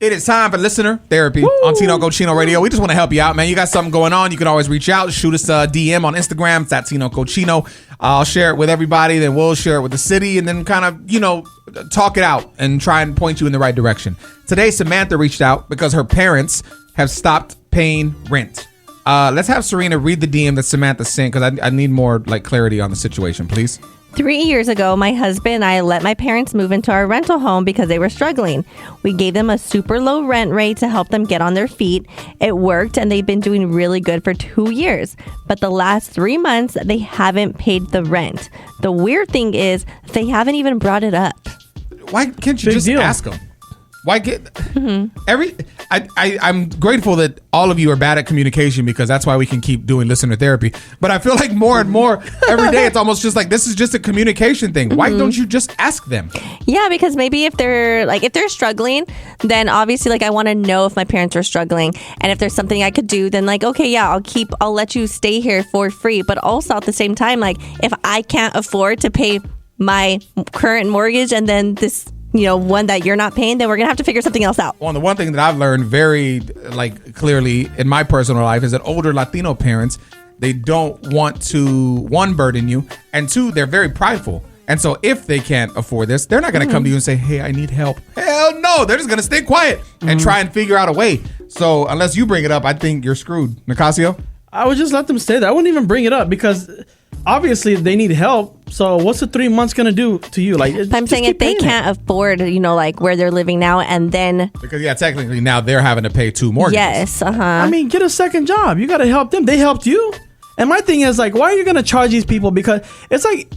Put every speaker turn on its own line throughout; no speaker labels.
It is time for listener therapy on Tino Cochino Radio. We just want to help you out, man. You got something going on, you can always reach out. Shoot us a DM on Instagram. It's at Tino Cochino. I'll share it with everybody. Then we'll share it with the city and then kind of, talk it out and try and point you in the right direction. Today, Samantha reached out because her parents have stopped paying rent. Let's have Serina read the DM that Samantha sent because I need more clarity on the situation, please.
3 years ago, my husband and I let my parents move into our rental home because they were struggling. We gave them a super low rent rate to help them get on their feet. It worked, and they've been doing really good for 2 years. But the last 3 months, they haven't paid the rent. The weird thing is they haven't even brought it up.
Why can't you just ask them? Why get I'm grateful that all of you are bad at communication because that's why we can keep doing listener therapy. But I feel like more and more every day it's almost just this is just a communication thing. Why don't you just ask them?
Yeah, because maybe if they're struggling, then obviously I want to know if my parents are struggling, and if there's something I could do, then okay, yeah, I'll let you stay here for free. But also at the same time, if I can't afford to pay my current mortgage and then this one that you're not paying, then we're going to have to figure something else out.
Well, the one thing that I've learned very clearly in my personal life is that older Latino parents, they don't want to, one, burden you, and two, they're very prideful. And so if they can't afford this, they're not going to come to you and say, hey, I need help. Hell no. They're just going to stay quiet and try and figure out a way. So unless you bring it up, I think you're screwed. Nicasio?
I would just let them stay there. I wouldn't even bring it up because obviously they need help. So what's the 3 months going to do to you?
I'm saying if they can't afford, where they're living now, and then...
Because, technically now they're having to pay 2 mortgages.
Yes,
I mean, get a second job. You got to help them. They helped you. And my thing is, why are you going to charge these people? Because it's like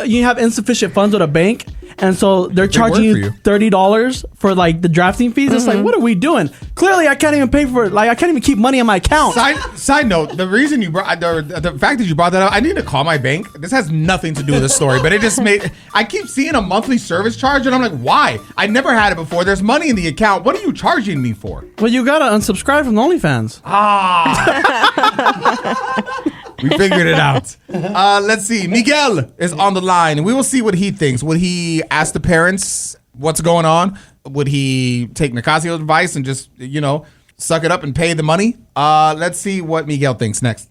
you have insufficient funds with a bank, and so they're charging you $30 for the drafting fees. It's what are we doing? Clearly, I can't even pay for it. I can't even keep money in my account.
Side note: the reason you brought the fact that you brought that up, I need to call my bank. This has nothing to do with the story, but it just made. I keep seeing a monthly service charge, and I'm like, why? I never had it before. There's money in the account. What are you charging me for?
Well, you gotta unsubscribe from the OnlyFans.
We figured it out. Let's see. Miguel is on the line, and we will see what he thinks. Would he ask the parents what's going on? Would he take Nicasio's advice and just, suck it up and pay the money? Let's see what Miguel thinks next.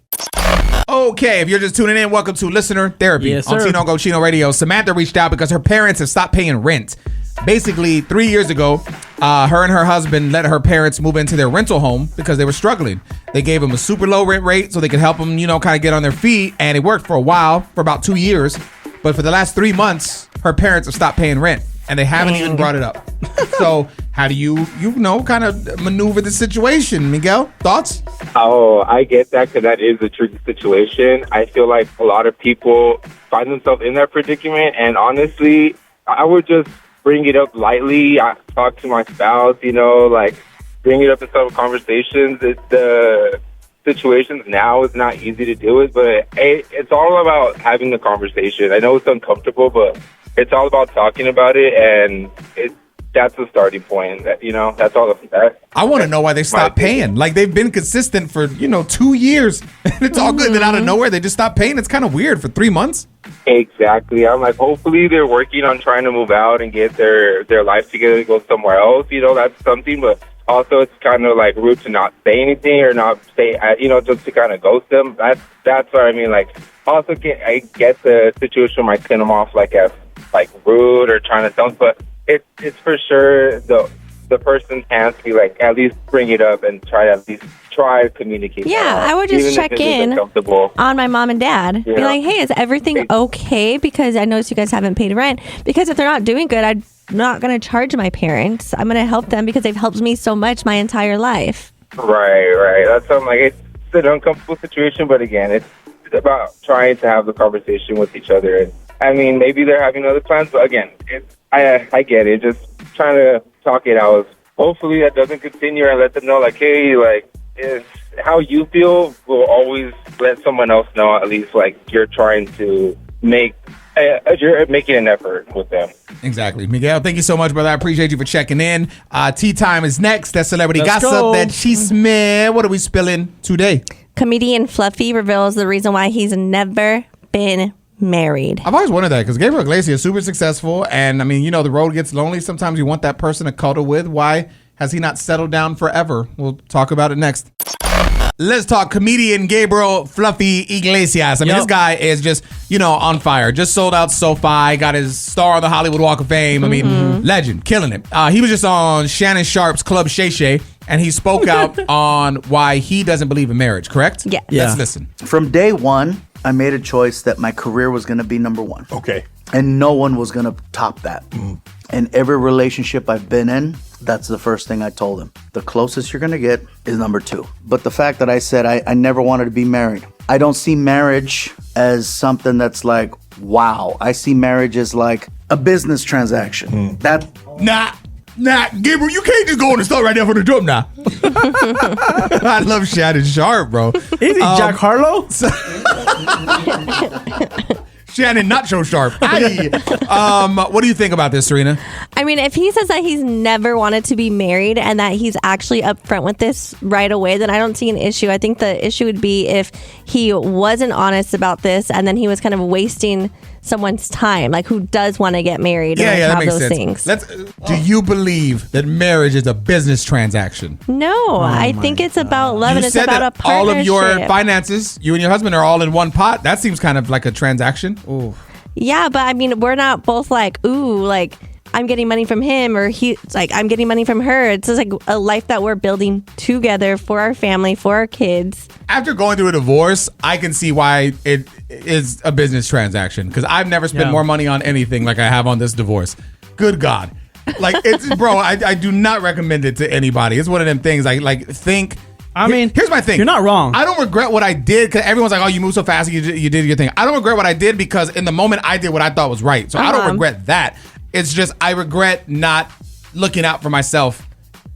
Okay, if you're just tuning in, welcome to Listener Therapy on Tino Cochino Radio. Samantha reached out because her parents have stopped paying rent. Basically, 3 years ago, her and her husband let her parents move into their rental home because they were struggling. They gave them a super low rent rate so they could help them, kind of get on their feet. And it worked for a while, for about 2 years. But for the last 3 months, her parents have stopped paying rent. And they haven't even brought it up. So how do you kind of maneuver the situation? Miguel, thoughts?
Oh, I get that because that is a tricky situation. I feel like a lot of people find themselves in that predicament. And honestly, I would just bring it up lightly. I talk to my spouse, bring it up in some conversations. The situations now is not easy to deal with, but it's all about having the conversation. I know it's uncomfortable, but it's all about talking about it, and that's the starting point. That's all that.
I want to know why they stopped paying. They've been consistent for 2 years, and it's all good. Then out of nowhere, they just stopped paying. It's kind of weird for 3 months.
Exactly. I'm hopefully they're working on trying to move out and get their life together and go somewhere else. That's something, but also it's kind of rude to not say anything or not say, just to kind of ghost them. That's what I mean. Also, I get the situation might send them off as rude or trying to dump, but it's for sure the person has to be at least bring it up and try to communicate.
Yeah, I would just check in on my mom and dad. Be like, hey, is everything okay? Because I noticed you guys haven't paid rent. Because if they're not doing good, I'm not going to charge my parents. I'm going to help them because they've helped me so much my entire life.
Right. That's something it's an uncomfortable situation, but again, it's about trying to have the conversation with each other. And I mean, maybe they're having other plans, but again, I get it. Just trying to talk it out. Hopefully that doesn't continue, and let them know, hey, is how you feel will always let someone else know, at least, you're trying to you're making an effort with them.
Exactly. Miguel, thank you so much, brother. I appreciate you for checking in. Tea time is next. That's celebrity gossip that she smell. What are we spilling today?
Comedian Fluffy reveals the reason why he's never been married.
I've always wondered that because Gabriel Iglesias is super successful, and I mean, the road gets lonely. Sometimes you want that person to cuddle with. Why Has he not settled down forever? We'll talk about it next. Let's talk comedian Gabriel Fluffy Iglesias. I mean, this guy is just, on fire. Just sold out SoFi, got his star on the Hollywood Walk of Fame. I mean, legend, killing it. He was just on Shannon Sharp's Club Shay Shay, and he spoke out on why he doesn't believe in marriage, correct?
Yeah.
Let's listen.
From day one, I made a choice that my career was going to be number one.
Okay.
And no one was going to top that. And every relationship I've been in, that's the first thing I told him. The closest you're going to get is number two. But the fact that I said I never wanted to be married, I don't see marriage as something that's like, wow. I see marriage as like a business transaction.
Nah, Gabriel, you can't just go in and start right there for the drum now. I love Shannon Sharp, bro.
Easy, Jack Harlow.
Shannon, not so sharp. What do you think about this, Serina?
I mean, if he says that he's never wanted to be married and that he's actually upfront with this right away, then I don't see an issue. I think the issue would be if he wasn't honest about this and then he was kind of wasting someone's time, like who does want to get married and
that
have
makes
those
sense.
things.
Do you believe that marriage is a business transaction?
No, I think it's about love and it's about a partnership.
All of your finances, you and your husband are all in one pot. That seems kind of like a transaction. Ooh.
Yeah, but I mean, we're not both like, ooh, like I'm getting money from him or he's like, I'm getting money from her. It's just like a life that we're building together for our family, for our kids. After
going through a divorce, I can see why it is a business transaction because I've never spent more money on anything like I have on this divorce. Good God. Like, it's, bro, I do not recommend it to anybody. It's one of them things here's my thing.
You're not wrong.
I don't regret what I did because everyone's like, oh, you moved so fast, you did your thing. I don't regret what I did because in the moment I did what I thought was right. So I don't regret that. It's just I regret not looking out for myself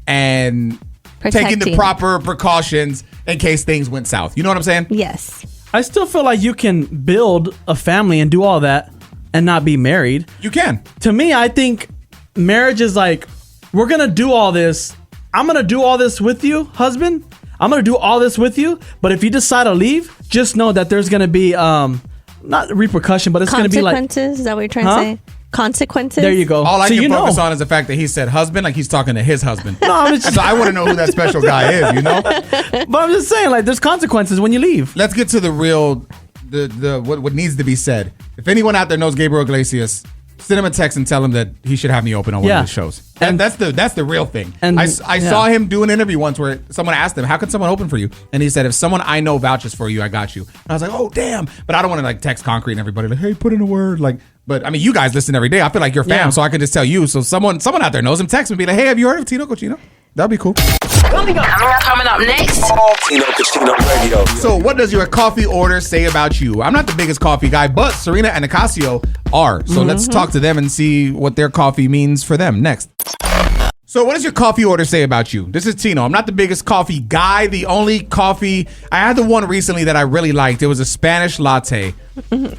and taking the proper precautions in case things went south. You know what I'm saying?
Yes.
I still feel like you can build a family and do all that and not be married.
You can.
To me, I think marriage is like, we're going to do all this. I'm going to do all this with you, husband. I'm going to do all this with you. But if you decide to leave, just know that there's going to be, not repercussion, but it's going to be like...
Consequences? Is that what you're trying to say? Consequences?
There you go.
All I can focus on is the fact that he said husband, like he's talking to his husband.
No,
so I want to know who that special guy is, you know?
But I'm just saying, like, there's consequences when you leave.
Let's get to the real, what needs to be said. If anyone out there knows Gabriel Iglesias, send him a text and tell him that he should have me open on one of his shows. And that's the real thing. And I saw him do an interview once where someone asked him, how can someone open for you? And he said, if someone I know vouches for you, I got you. And I was like, oh, damn. But I don't want to like text Concrete and everybody like, hey, put in a word. Like, but I mean, you guys listen every day. I feel like you're fam, so I can just tell you. So someone out there knows him, text me and be like, hey, have you heard of Tino Cochino? That'd be cool.
Coming up next.
Tino Cochino Radio.
So what does your coffee order say about you? I'm not the biggest coffee guy, but Serina and Nicasio are. So let's talk to them and see what their coffee means for them next. So what does your coffee order say about you? This is Tino. I'm not the biggest coffee guy. The only coffee, I had the one recently that I really liked. It was a Spanish latte.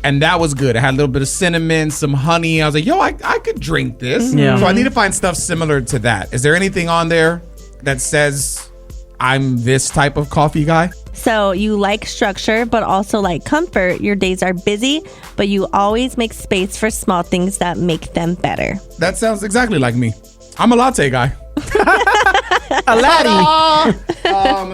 And that was good. It had a little bit of cinnamon, some honey. I was like, yo, I could drink this.
Yeah.
So I need to find stuff similar to that. Is there anything on there that says I'm this type of coffee guy?
So you like structure, but also like comfort. Your days are busy, but you always make space for small things that make them better.
That sounds exactly like me. I'm a latte guy.
A latte.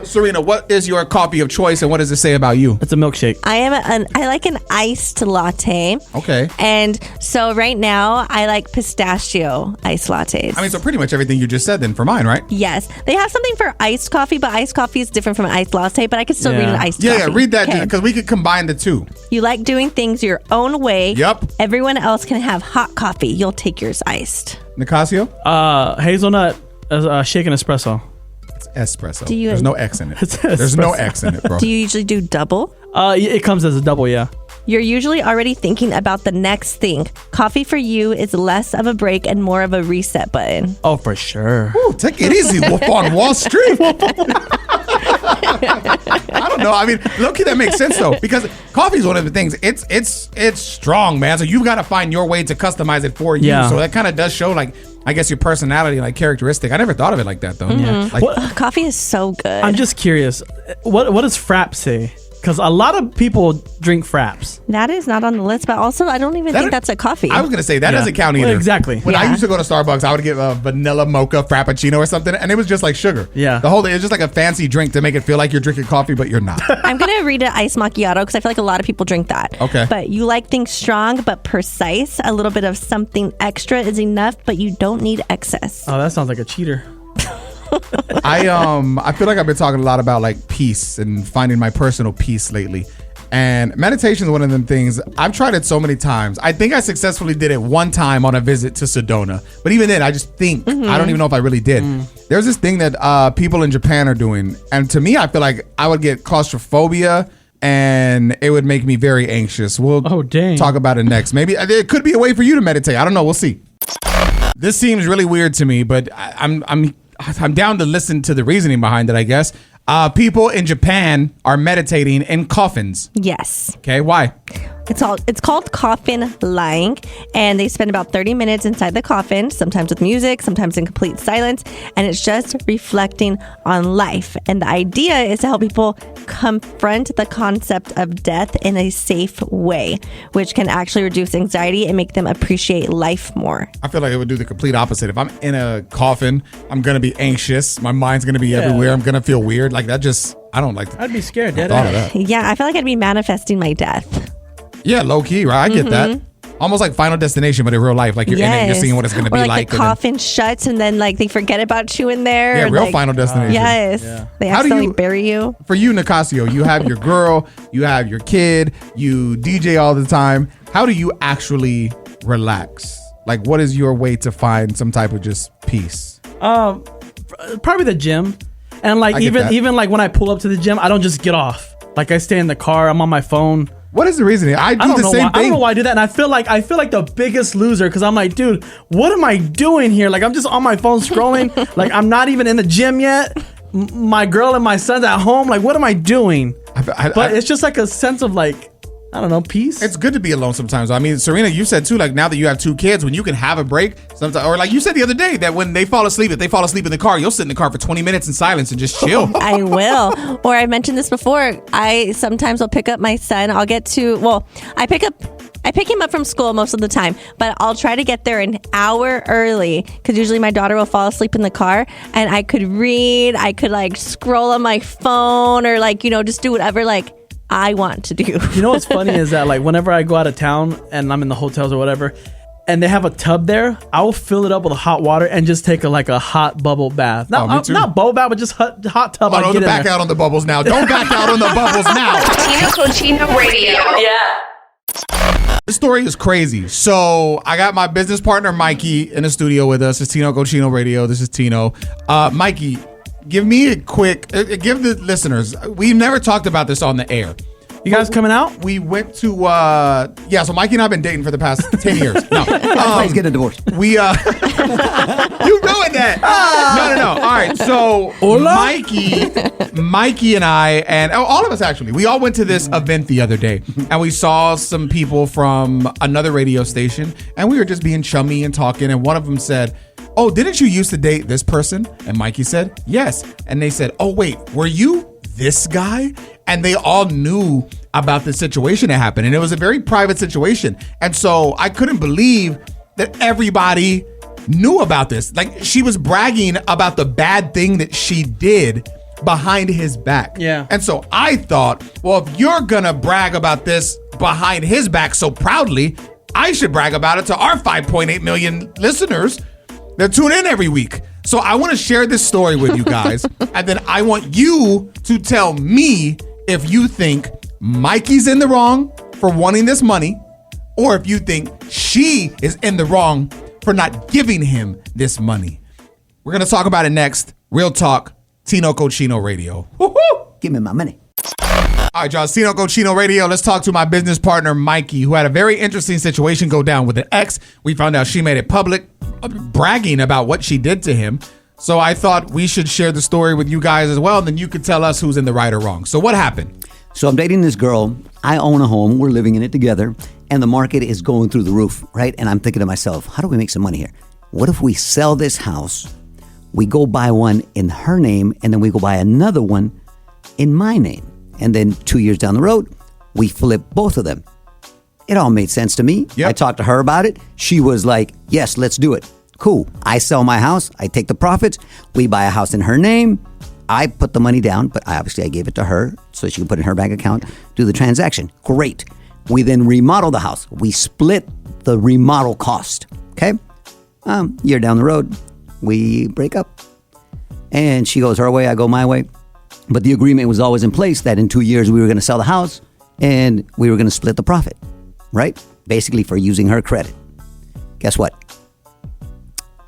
Serina, what is your coffee of choice and what does it say about you?
It's a milkshake.
I like an iced latte.
Okay.
And so right now I like pistachio iced lattes.
I mean, so pretty much everything you just said then for mine, right?
Yes. They have something for iced coffee, but iced coffee is different from an iced latte, but I could still read an iced coffee.
Yeah, read that
Okay.
because we could combine the two.
You like doing things your own way.
Yep.
Everyone else can have hot coffee. You'll take yours iced.
Nicasio?
Hazelnut shaken espresso.
It's espresso.
Do you-
There's no X in it.
It's
There's no
espresso.
X in it, bro.
Do you usually do double?
It comes as a double, yeah.
You're usually already thinking about the next thing. Coffee for you is less of a break and more of a reset button.
Oh, for sure.
Ooh, take it easy, Wolf on Wall Street. I don't know. I mean, low-key, that makes sense, though, because coffee is one of the things. It's strong, man. So you've got to find your way to customize it for you.
Yeah.
So that kind of does show, like, I guess your personality, like, characteristic. I never thought of it like that, though.
Yeah.
Like,
What-
Coffee is so good.
I'm just curious. What does frap say? Because a lot of people drink fraps.
That is not on the list, but also I don't even think that's a coffee.
I was going to say, that doesn't count either.
Well, exactly.
When I
Yeah.
used to go to Starbucks, I would get a vanilla mocha frappuccino or something, and it was just like sugar.
Yeah.
The whole thing, it was just like a fancy drink to make it feel like you're drinking coffee, but you're not.
I'm going to read an iced macchiato because I feel like a lot of people drink that.
Okay.
But you like things strong but precise. A little bit of something extra is enough, but you don't need excess.
Oh, that sounds like a cheater.
I feel like I've been talking a lot about like peace and finding my personal peace lately. And meditation is one of them things. I've tried it so many times. I think I successfully did it one time on a visit to Sedona. But even then, I just think, I don't even know if I really did. There's this thing that people in Japan are doing. And to me, I feel like I would get claustrophobia and it would make me very anxious. We'll talk about it next. Maybe it could be a way for you to meditate. I don't know. We'll see. This seems really weird to me, but I'm down to listen to the reasoning behind it, I guess. People in Japan are meditating in coffins.
Yes.
Okay, why?
It's called coffin lying, and they spend about 30 minutes inside the coffin, sometimes with music, sometimes in complete silence, and it's just reflecting on life. And the idea is to help people confront the concept of death in a safe way, which can actually reduce anxiety and make them appreciate life more.
I feel like it would do the complete opposite. If I'm in a coffin, I'm going to be anxious. My mind's going to be everywhere. I'm going to feel weird. Like that just, I don't like
I'd be scared.
the thought of that.
Yeah, I feel like I'd be manifesting my death.
Yeah, low key, right? I get that. Almost like Final Destination, but in real life. Like you're in it, you're seeing what it's going to be
or
like.
the coffin shuts and then like they forget about you in there.
Yeah,
and,
real
like,
Final Destination.
Yes. They
How do
accidentally
you-
bury you.
For you, Nicasio, you have your girl, you have your kid, you DJ all the time. How do you actually relax? Like, what is your way to find some type of just peace?
Probably the gym. And like
I get that.
even like when I pull up to the gym, I don't just get off. Like I stay in the car, I'm on my phone.
What is the reasoning? I do
I don't
the
know
same
why. I
thing.
don't know why I do that. And I feel like the biggest loser because I'm like, dude, what am I doing here? Like I'm just on my phone scrolling. Like I'm not even in the gym yet. My girl and my son's at home. Like what am I doing? But it's just like a sense of like, I don't know, peace.
It's good to be alone sometimes. I mean, Serina, you said too, like now that you have 2 kids, when you can have a break, sometimes, or like you said the other day, that when they fall asleep, if they fall asleep in the car, you'll sit in the car for 20 minutes in silence and just chill.
I will. Or I mentioned this before. I sometimes will pick up my son. I pick him up from school most of the time, but I'll try to get there an hour early because usually my daughter will fall asleep in the car and I could read, I could like scroll on my phone or like, just do whatever like I want to do.
You know what's funny is that like whenever I go out of town and I'm in the hotels or whatever, and they have a tub there, I will fill it up with hot water and just take a hot bubble bath. Not bubble bath, but just hot tub.
Oh, don't back out on the bubbles now. Don't back out on the bubbles now.
Tino Cochino Radio. Yeah.
This story is crazy. So I got my business partner, Mikey, in the studio with us. It's Tino Cochino Radio. This is Tino. Mikey, give me a quick, give the listeners, we've never talked about this on the air.
You guys coming out?
We went to, so Mikey and I have been dating for the past 10 years. No.
He's getting a divorce.
We, you ruined that. No. All right. So Mikey and I, and all of us actually, we all went to this event the other day and we saw some people from another radio station and we were just being chummy and talking. And one of them said, "Oh, didn't you used to date this person?" And Mikey said, "Yes." And they said, "Oh, wait, were you this guy?" And they all knew about the situation that happened. And it was a very private situation. And so I couldn't believe that everybody knew about this. Like she was bragging about the bad thing that she did behind his back.
Yeah.
And so I thought, well, if you're gonna brag about this behind his back so proudly, I should brag about it to our 5.8 million listeners that tune in every week. So I want to share this story with you guys, and then I want you to tell me if you think Mikey's in the wrong for wanting this money, or if you think she is in the wrong for not giving him this money. We're going to talk about it next. Real talk, Tino Cochino Radio. Woo-hoo!
Give me my money.
All right, y'all, it's Tino Cochino Radio. Let's talk to my business partner, Mikey, who had a very interesting situation go down with an ex. We found out she made it public, bragging about what she did to him. So I thought we should share the story with you guys as well, and then you could tell us who's in the right or wrong. So what happened?
So I'm dating this girl. I own a home. We're living in it together. And the market is going through the roof, right? And I'm thinking to myself, how do we make some money here? What if we sell this house, we go buy one in her name, and then we go buy another one in my name? And then 2 years down the road, we flipped both of them. It all made sense to me.
Yep.
I talked to her about it. She was like, yes, let's do it. Cool. I sell my house. I take the profits. We buy a house in her name. I put the money down, but obviously I gave it to her so she could put it in her bank account, do the transaction. Great. We then remodel the house. We split the remodel cost. Okay? Year down the road, we break up. And she goes her way, I go my way. But the agreement was always in place that in 2 years we were going to sell the house and we were going to split the profit, right? Basically for using her credit. Guess what?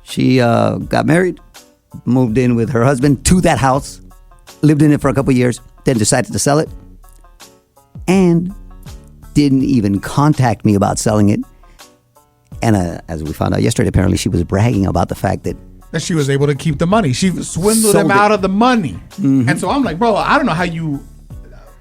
She got married, moved in with her husband to that house, lived in it for a couple of years, then decided to sell it, and didn't even contact me about selling it. And as we found out yesterday, apparently she was bragging about the fact that
she was able to keep the money. She swindled him out of the money. Mm-hmm. And so I'm like, bro, I don't know how you...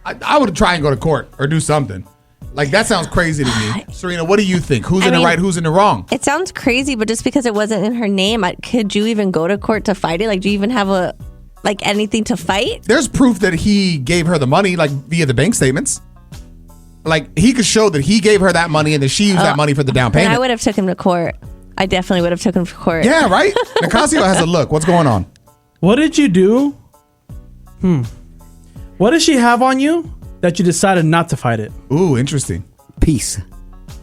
I would try and go to court or do something. Like, that sounds crazy to me. Serina, what do you think? Who's in the right, who's in the wrong?
It sounds crazy, but just because it wasn't in her name, could you even go to court to fight it? Like, do you even have anything to fight?
There's proof that he gave her the money, like, via the bank statements. Like, he could show that he gave her that money and that she used that money for the down payment.
I would have took him to court. I definitely would have took him to court.
Yeah, right? Nicasio has a look. What's going on?
What did you do? What did she have on you that you decided not to fight it?
Ooh, interesting.
Peace.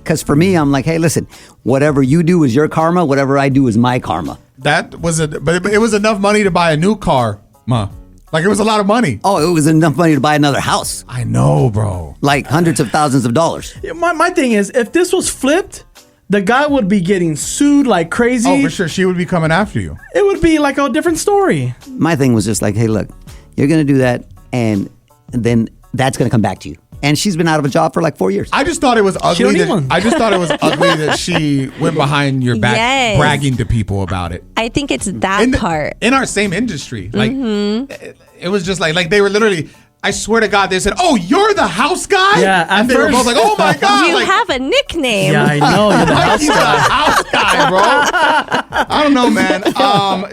Because for me, I'm like, hey, listen, whatever you do is your karma. Whatever I do is my karma.
But it was enough money to buy a new car, ma. Like, it was a lot of money.
Oh, it was enough money to buy another house.
I know, bro.
Like hundreds of thousands of dollars.
My thing is, if this was flipped, the guy would be getting sued like crazy.
Oh, for sure. She would be coming after you.
It would be like a different story.
My thing was just like, hey, look, you're going to do that, and then that's going to come back to you. And she's been out of a job for like 4 years.
I just thought it was ugly. That she went behind your back bragging to people about it.
I think it's that part.
In our same industry. Like, it was just like they were literally... I swear to God, they said, "Oh, you're the house guy."
Yeah,
and they were both like, "Oh my God,
you have a nickname."
Yeah, I know. You're the house
He's
guy.
the house guy, bro. I don't know, man.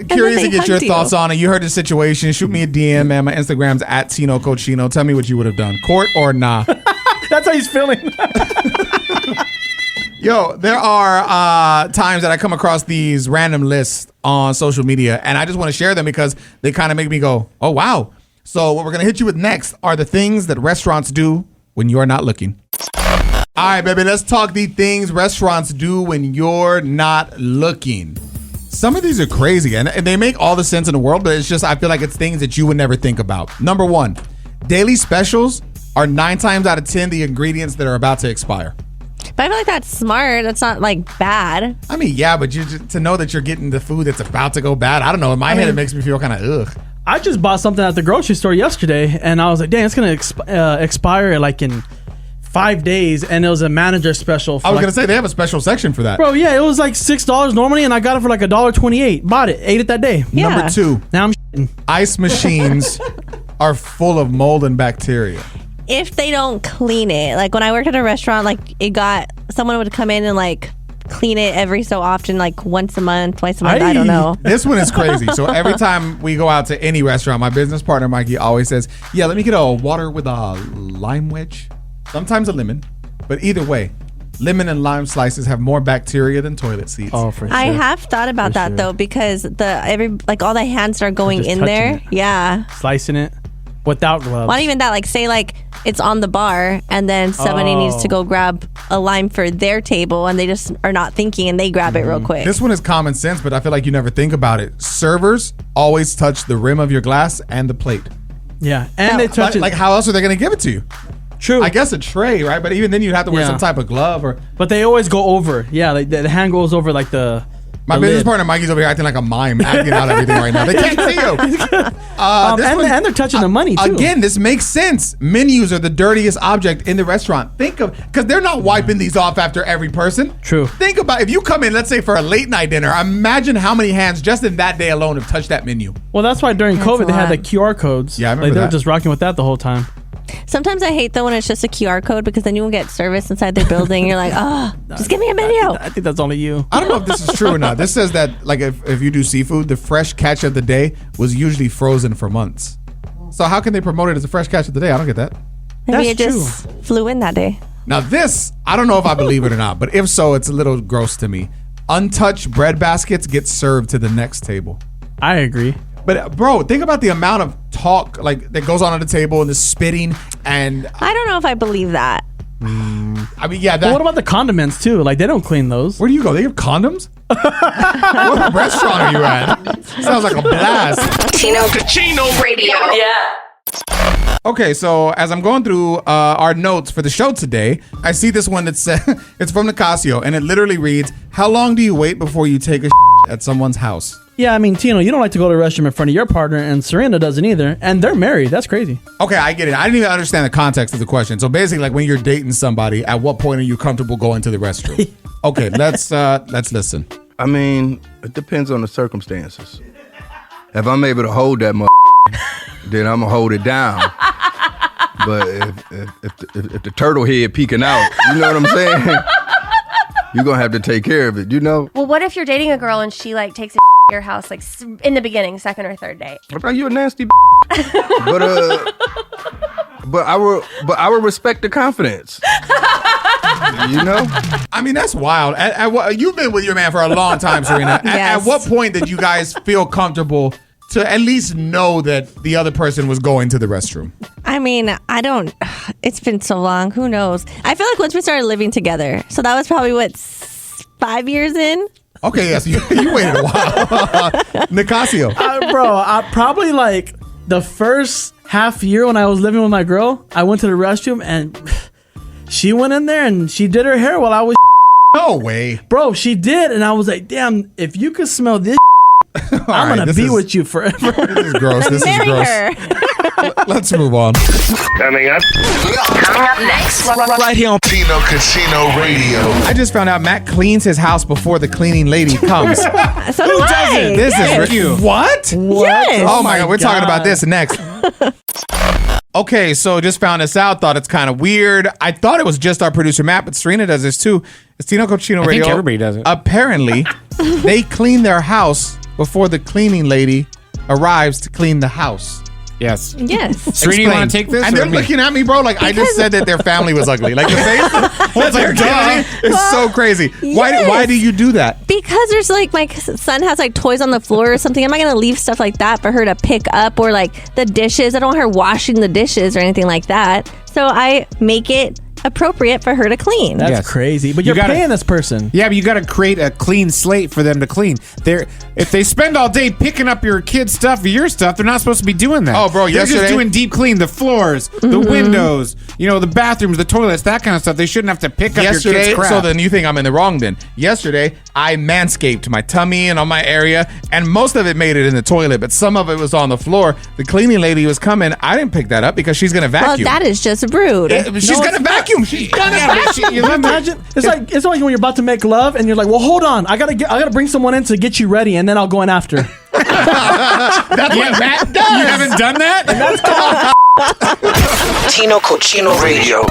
Curious to get your thoughts on it. You heard the situation. Shoot me a DM, man. My Instagram's at Tino Cochino. Tell me what you would have done, court or nah.
That's how he's feeling.
Yo, there are times that I come across these random lists on social media, and I just want to share them because they kind of make me go, "Oh wow." So what we're going to hit you with next are the things that restaurants do when you're not looking. All right, baby, let's talk the things restaurants do when you're not looking. Some of these are crazy, and they make all the sense in the world, but it's just, I feel like it's things that you would never think about. Number one, daily specials are 9 times out of 10 the ingredients that are about to expire.
But I feel like that's smart. That's not like bad.
I mean, yeah, but to know that you're getting the food that's about to go bad, I don't know. In my head, it makes me feel kind of ugh.
I just bought something at the grocery store yesterday, and I was like, dang, it's going to expire like in 5 days, and it was a manager special.
I was going to say, they have a special section for that.
Bro, yeah, it was like $6 normally, and I got it for like $1.28. Bought it, ate it that day.
Yeah.
Number 2.
Now I'm shitting.
Ice machines are full of mold and bacteria.
If they don't clean it, like when I worked at a restaurant, like someone would come in and like clean it every so often, like once a month, twice a month. I don't know.
This one is crazy. So every time we go out to any restaurant, my business partner Mikey always says, "Yeah, let me get a water with a lime wedge, sometimes a lemon, but either way, lemon and lime slices have more bacteria than toilet seats."
Oh, for sure.
I have thought about that though, because all the hands are going in there.
It.
Yeah,
Slicing it without gloves.
Not even that. Like say like it's on the bar, and then somebody needs to go grab a lime for their table, and they just are not thinking, and they grab it real quick.
This one is common sense, but I feel like you never think about it. Servers always touch the rim of your glass and the plate.
Yeah, and they touch it.
Like how else are they going to give it to you?
True.
I guess a tray, right? But even then, you'd have to wear some type of glove or.
But they always go over. Yeah, like the hand goes over like the.
My business partner Mikey's over here acting like a mime, acting out everything right now. They can't see you.
And they're touching the money too.
Again, this makes sense. Menus are the dirtiest object in the restaurant. Think of, because they're not wiping these off after every person.
True.
Think about if you come in, let's say for a late night dinner. Imagine how many hands just in that day alone have touched that menu.
Well, that's why during COVID they had the QR codes.
Yeah, I remember
like, they were
that.
just rocking with that the whole time.
Sometimes I hate though when it's just a QR code, because then you won't get service inside their building. You're like, just give me a menu.
I think that's only you.
I don't know if this is true or not. This says that like if you do seafood, the fresh catch of the day was usually frozen for months. So how can they promote it as a fresh catch of the day? I don't get that.
Maybe it just flew in that day.
Now this, I don't know if I believe it or not, but if so, it's a little gross to me. Untouched bread baskets get served to the next table.
I agree.
But bro, think about the amount of talk like that goes on at the table and the spitting and
I don't know if I believe that.
I mean, yeah.
But what about the condiments too? Like they don't clean those.
Where do you go? They have condoms? What restaurant are you at? Sounds like a blast.
Tino Radio. Yeah.
Okay, so as I'm going through our notes for the show today, I see this one that says it's from Nicasio, and it literally reads, "How long do you wait before you take a at someone's house?"
Yeah, I mean, Tino, you don't like to go to the restroom in front of your partner, and Serena doesn't either, and they're married. That's crazy.
Okay, I get it. I didn't even understand the context of the question. So basically, like when you're dating somebody, at what point are you comfortable going to the restroom? Okay, let's listen.
I mean, it depends on the circumstances. If I'm able to hold that then I'm gonna hold it down. But if the turtle head peeking out, you know what I'm saying? You're gonna have to take care of it, you know?
Well, what if you're dating a girl and she like takes a your house like in the beginning, second or third date?
I thought you a nasty but I will respect the confidence. You know?
I mean, that's wild. You've been with your man for a long time, Serena.
Yes.
At what point did you guys feel comfortable to at least know that the other person was going to the restroom?
I mean, it's been so long. Who knows? I feel like once we started living together, so that was probably 5 years in.
Okay, yes, you waited a while. Nicasio.
Bro, I probably like the first half year when I was living with my girl, I went to the restroom and she went in there and she did her hair while I was.
No way.
Bro, she did. And I was like, damn, if you could smell this, I'm going to be with you forever.
This is gross. This is gross. Let's move on.
Coming up
Next.
right here on Tino Casino Radio.
I just found out Matt cleans his house before the cleaning lady comes.
So do I.
This is what?
Yes.
Oh my God, we're talking about this next. Okay, so just found this out. Thought it's kind of weird. I thought it was just our producer Matt, but Serena does this too. It's Tino Cochino Radio.
I think everybody does it.
Apparently, they clean their house before the cleaning lady arrives to clean the house.
Yes.
Yes.
Serena, you want to take this?
And they're looking at me, bro, like I just said that their family was ugly. Like the face, it's like, duh. It's so crazy.
Yes.
Why do you do that?
Because there's like my son has like toys on the floor or something. I'm not gonna leave stuff like that for her to pick up, or like the dishes. I don't want her washing the dishes or anything like that. So I make it appropriate for her to clean.
That's crazy. But you're paying this person.
Yeah, but you got to create a clean slate for them to clean. If they spend all day picking up your kids' stuff or your stuff, they're not supposed to be doing that.
Oh, bro,
they're
yesterday
just doing deep clean, the floors, the windows, the bathrooms, the toilets, that kind of stuff. They shouldn't have to pick up your kids' crap.
So then you think I'm in the wrong then. Yesterday, I manscaped my tummy and on my area, and most of it made it in the toilet, but some of it was on the floor. The cleaning lady was coming. I didn't pick that up because she's going to vacuum.
Well, that is just rude.
She's going to vacuum. She's going to vacuum.
Imagine it's like when you're about to make love and you're like, well, hold on, I gotta bring someone in to get you ready, and then I'll go in after.
That's what Matt does.
You haven't done that?
And that's called
Tino Cochino Radio.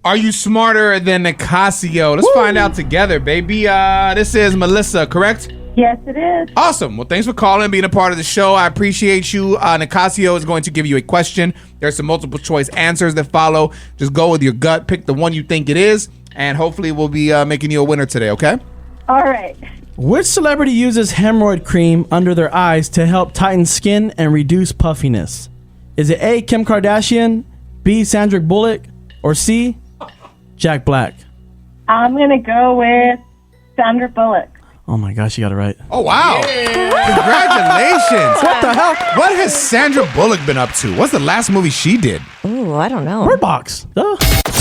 Are you smarter than Nicasio? Let's find out together, baby. This is Melissa, correct?
Yes, it is.
Awesome. Well, thanks for calling and being a part of the show. I appreciate you. Nicasio is going to give you a question. There's some multiple choice answers that follow. Just go with your gut. Pick the one you think it is, and hopefully we'll be making you a winner today, okay?
All right.
Which celebrity uses hemorrhoid cream under their eyes to help tighten skin and reduce puffiness? Is it A, Kim Kardashian, B, Sandra Bullock, or C, Jack Black?
I'm going to go with Sandra Bullock.
Oh my gosh, you got it right.
Oh, wow. Congratulations. What the hell? What has Sandra Bullock been up to? What's the last movie she did?
Ooh, I don't know.
Bird Box. Duh.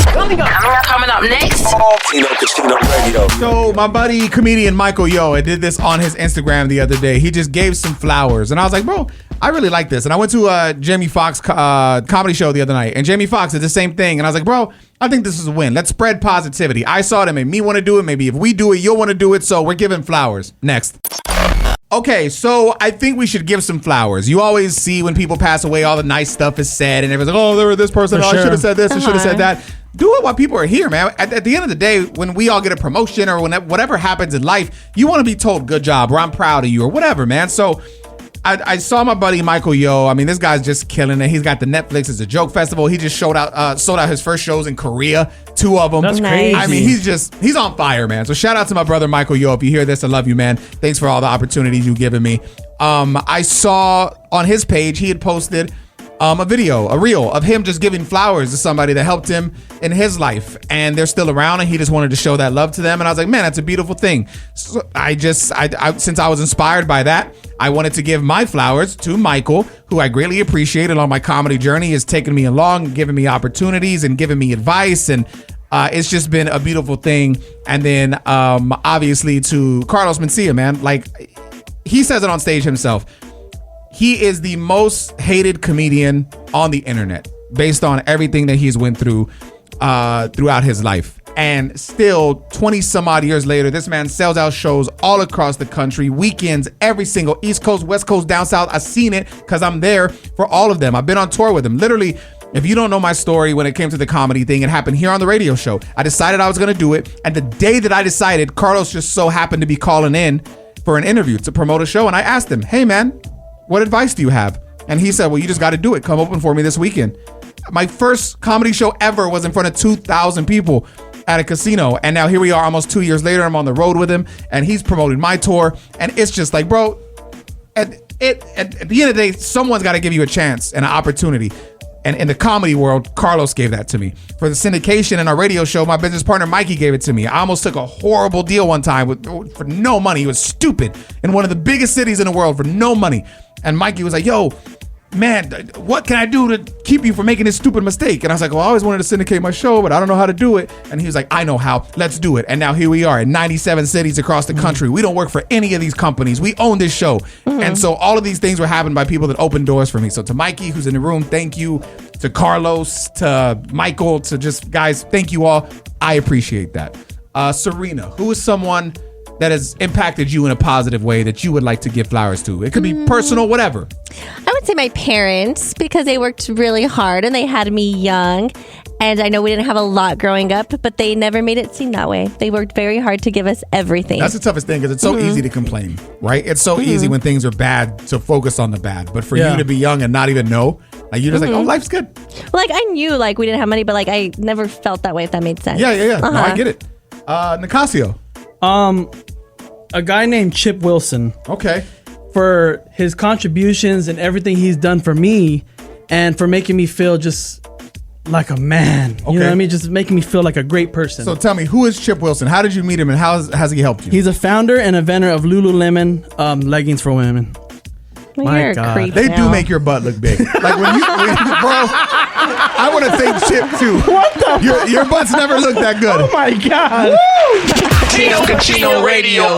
Coming up next.
Tino Casino Radio.
So my buddy comedian Michael Yo did this on his Instagram the other day. He just gave some flowers, and I was like, bro, I really like this. And I went to Jamie Foxx comedy show the other night, and Jamie Foxx did the same thing. And I was like, bro, I think this is a win. Let's spread positivity. I saw it. It made me want to do it. Maybe if we do it, you'll want to do it. So we're giving flowers. Next. Okay, so I think we should give some flowers. You always see when people pass away, all the nice stuff is said, and everyone's like, oh, there was this person. I should have said this. I should have said that. Do it while people are here, man. At the end of the day, when we all get a promotion or whatever happens in life, you want to be told, good job, or I'm proud of you, or whatever, man. So I saw my buddy Michael Yo. I mean, this guy's just killing it. He's got the Netflix It's a Joke Festival. He just sold out his first shows in Korea, 2 of them.
That's crazy.
I mean, he's on fire, man. So shout out to my brother Michael Yo. If you hear this, I love you, man. Thanks for all the opportunities you've given me. I saw on his page he had posted a reel of him just giving flowers to somebody that helped him in his life, and they're still around, and he just wanted to show that love to them. And I was like, man, that's a beautiful thing. So I since I was inspired by that, I wanted to give my flowers to Michael, who I greatly appreciated on my comedy journey. He has taken me along, given me opportunities, and given me advice, and it's just been a beautiful thing. And then obviously to Carlos Mencia, man, like he says it on stage himself. He is the most hated comedian on the internet based on everything that he's went through throughout his life. And still, 20 some odd years later, this man sells out shows all across the country, weekends, every single East Coast, West Coast, down South. I've seen it because I'm there for all of them. I've been on tour with him. Literally, if you don't know my story when it came to the comedy thing, it happened here on the radio show. I decided I was going to do it. And the day that I decided, Carlos just so happened to be calling in for an interview to promote a show. And I asked him, hey, man, what advice do you have? And he said, well, you just got to do it. Come open for me this weekend. My first comedy show ever was in front of 2,000 people at a casino. And now here we are almost 2 years later. I'm on the road with him and he's promoting my tour. And it's just like, bro, at the end of the day, someone's got to give you a chance and an opportunity. And in the comedy world, Carlos gave that to me. For the syndication and our radio show, my business partner, Mikey, gave it to me. I almost took a horrible deal one time for no money. It was stupid. In one of the biggest cities in the world for no money. And Mikey was like, yo, man, what can I do to keep you from making this stupid mistake? And I was like, well, I always wanted to syndicate my show, but I don't know how to do it. And he was like, I know how. Let's do it. And now here we are in 97 cities across the country. We don't work for any of these companies. We own this show. And so all of these things were happened by people that opened doors for me. So to Mikey, who's in the room, thank you. To Carlos, to Michael, to just guys, thank you all. I appreciate that. Serina, who is someone that has impacted you in a positive way that you would like to give flowers to? It could be personal, whatever.
I would say my parents, because they worked really hard and they had me young. And I know we didn't have a lot growing up, but they never made it seem that way. They worked very hard to give us everything.
That's the toughest thing because it's so easy to complain, right? It's so easy when things are bad to focus on the bad. But for you to be young and not even know, like you're just like, oh, life's good.
Like I knew like we didn't have money, but like I never felt that way, if that made sense.
Yeah. No, I get it. Nicasio.
A guy named Chip Wilson.
Okay.
For his contributions and everything he's done for me and for making me feel just like a man. Okay. You know what I mean? Just making me feel like a great person.
So tell me, who is Chip Wilson? How did you meet him and how has he helped you?
He's a founder and inventor of Lululemon leggings for women.
My God.
They do make your butt look big. Like when bro, I want to thank Chip too.
What the
your butt's never looked that good.
Oh my God.
Tino Radio.